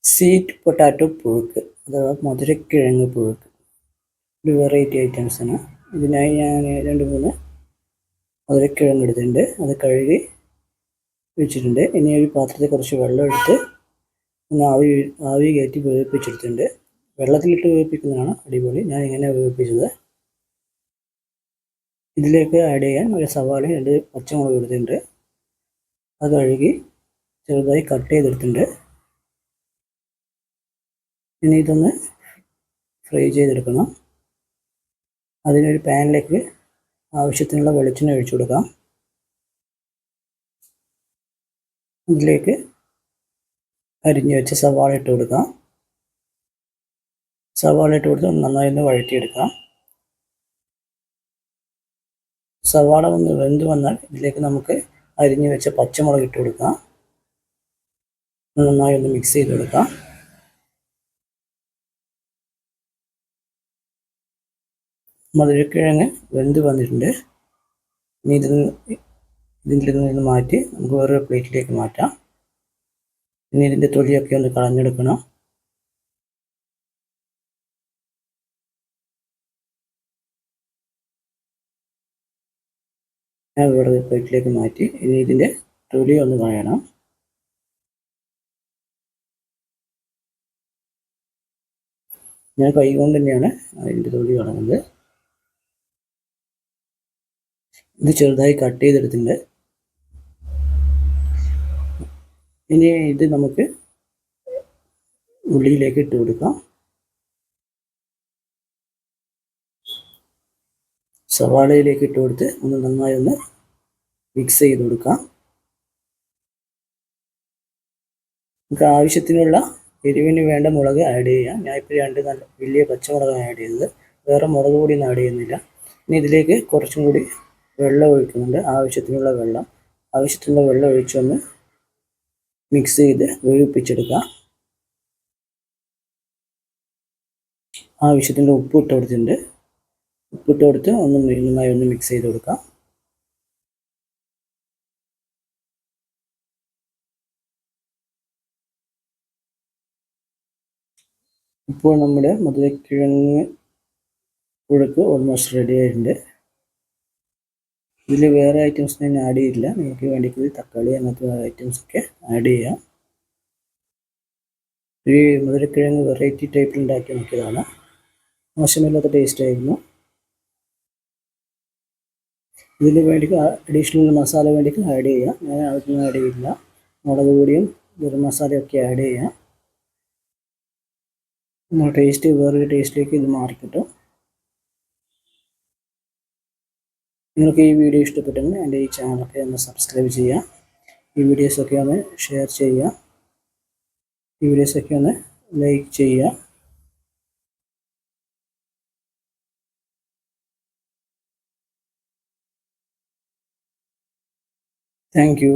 Sweet potato പുഴുക്ക് അഥവാ മധുരക്കിഴങ്ങ് പുഴുക്ക് ഒരു വെറൈറ്റി ഐറ്റംസാണ്. ഇതിനായി ഞാൻ 2-3 മധുരക്കിഴങ്ങ് എടുത്തിട്ടുണ്ട്. അത് കഴുകി വെച്ചിട്ടുണ്ട്. ഇനി ഒരു പാത്രത്തിൽ കുറച്ച് വെള്ളം എടുത്ത് ഒന്ന് ആവി കയറ്റി വേവിപ്പിച്ചെടുത്തിട്ടുണ്ട്. വെള്ളത്തിലിട്ട് വേവിപ്പിക്കുന്നതാണ് അടിപൊളി. ഞാൻ ഇങ്ങനെയാണ് വേവിപ്പിച്ചത്. ഇതിലേക്ക് ആഡ് ചെയ്യാൻ ഒരു സവാള 2 പച്ചമുളക് എടുത്തിട്ടുണ്ട്. അത് കഴുകി ചെറുതായി കട്ട് ചെയ്തെടുത്തിട്ടുണ്ട്. ഇനി ഇതൊന്ന് ഫ്രൈ ചെയ്തെടുക്കണം. അതിനൊരു പാനിലേക്ക് ആവശ്യത്തിനുള്ള വെളിച്ചെണ്ണ ഒഴിച്ചു കൊടുക്കാം. ഇതിലേക്ക് അരിഞ്ഞു വെച്ച സവാള ഇട്ട് കൊടുക്കാം. സവാള ഇട്ട് കൊടുത്ത് നന്നായി ഒന്ന് വഴറ്റിയെടുക്കാം. സവാള ഒന്ന് വെന്ത് വന്നാൽ ഇതിലേക്ക് നമുക്ക് അരിഞ്ഞു വെച്ച പച്ചമുളക് ഇട്ട് കൊടുക്കാം. നന്നായി ഒന്ന് മിക്സ് ചെയ്ത് കൊടുക്കാം. മധുരക്കിഴങ്ങ് വെന്ത് വന്നിട്ടുണ്ട്. ഇനി ഇതിൽ നിന്ന് മാറ്റി നമുക്ക് വേറൊരു പ്ലേറ്റിലേക്ക് മാറ്റാം. ഇനി ഇതിൻ്റെ തൊലിയൊക്കെ ഒന്ന് കളഞ്ഞെടുക്കണം. ഞാൻ വേറെ പ്ലേറ്റിലേക്ക് മാറ്റി. ഇനി ഇതിൻ്റെ തൊലി ഒന്ന് കളയണം. ഞാൻ കൈ കൊണ്ട് തന്നെയാണ് അതിൻ്റെ തൊലി കളയുന്നത്. ഇത് ചെറുതായി കട്ട് ചെയ്തെടുത്തിട്ടുണ്ട്. ഇനി ഇത് നമുക്ക് ഉള്ളിയിലേക്ക് ഇട്ട് കൊടുക്കാം. സവാളയിലേക്ക് ഇട്ട് കൊടുത്ത് നന്നായി ഒന്ന് മിക്സ് ചെയ്ത് കൊടുക്കാം. നമുക്ക് ആവശ്യത്തിനുള്ള എരിവിന് വേണ്ട മുളക് ആഡ് ചെയ്യാം. ഞാൻ ഇപ്പോൾ 2 നല്ല വലിയ പച്ചമുളകാണ് ആഡ് ചെയ്തത്. വേറെ മുളക് പൊടിയൊന്നും ആഡ് ചെയ്യുന്നില്ല. ഇനി ഇതിലേക്ക് കുറച്ചും കൂടി വെള്ളം ഒഴിക്കുന്നുണ്ട്. ആവശ്യത്തിനുള്ള വെള്ളം ഒഴിച്ചൊന്ന് മിക്സ് ചെയ്ത് വേവിപ്പിച്ചെടുക്കാം. ആവശ്യത്തിൻ്റെ ഉപ്പ് ഇട്ട് കൊടുത്തിട്ടുണ്ട്. ഉപ്പിട്ട് കൊടുത്ത് നന്നായി ഒന്ന് മിക്സ് ചെയ്ത് കൊടുക്കാം. ഇപ്പോൾ നമ്മുടെ മധുരക്കിഴങ്ങ് പുഴുക്ക് ഓൾമോസ്റ്റ് റെഡി ആയിട്ടുണ്ട്. ഇതിൽ വേറെ ഐറ്റംസ് ഞാൻ ആഡ് ചെയ്തില്ല. നിങ്ങൾക്ക് വേണ്ടിയിട്ട് തക്കാളി അങ്ങനത്തെ ഐറ്റംസൊക്കെ ആഡ് ചെയ്യാം. ഈ മധുരക്കിഴങ്ങ് വെറൈറ്റി ടൈപ്പിൽ ഉണ്ടാക്കി നോക്കിയതാണ്. മോശമില്ലാത്ത ടേസ്റ്റ് ആയിരുന്നു. ഇതിന് വേണ്ടി അഡീഷണൽ മസാല വേണ്ടിയിട്ട് ആഡ് ചെയ്യാം. ഞാൻ അതൊന്നും ആഡ് ചെയ്യില്ല. മുളക് പൊടിയും ഗരം മസാലയൊക്കെ ആഡ് ചെയ്യാം. ടേസ്റ്റ് വേറൊരു ടേസ്റ്റിലേക്ക് ഇത് മാറിക്കിട്ടും. നിങ്ങൾക്ക് ഈ വീഡിയോ ഇഷ്ടപ്പെട്ടെങ്കിൽ എൻ്റെ ഈ ചാനലൊക്കെ ഒന്ന് സബ്സ്ക്രൈബ് ചെയ്യുക. ഈ വീഡിയോസൊക്കെ ഒന്ന് ഷെയർ ചെയ്യുക. ഈ വീഡിയോസൊക്കെ ഒന്ന് ലൈക്ക് ചെയ്യുക. Thank you.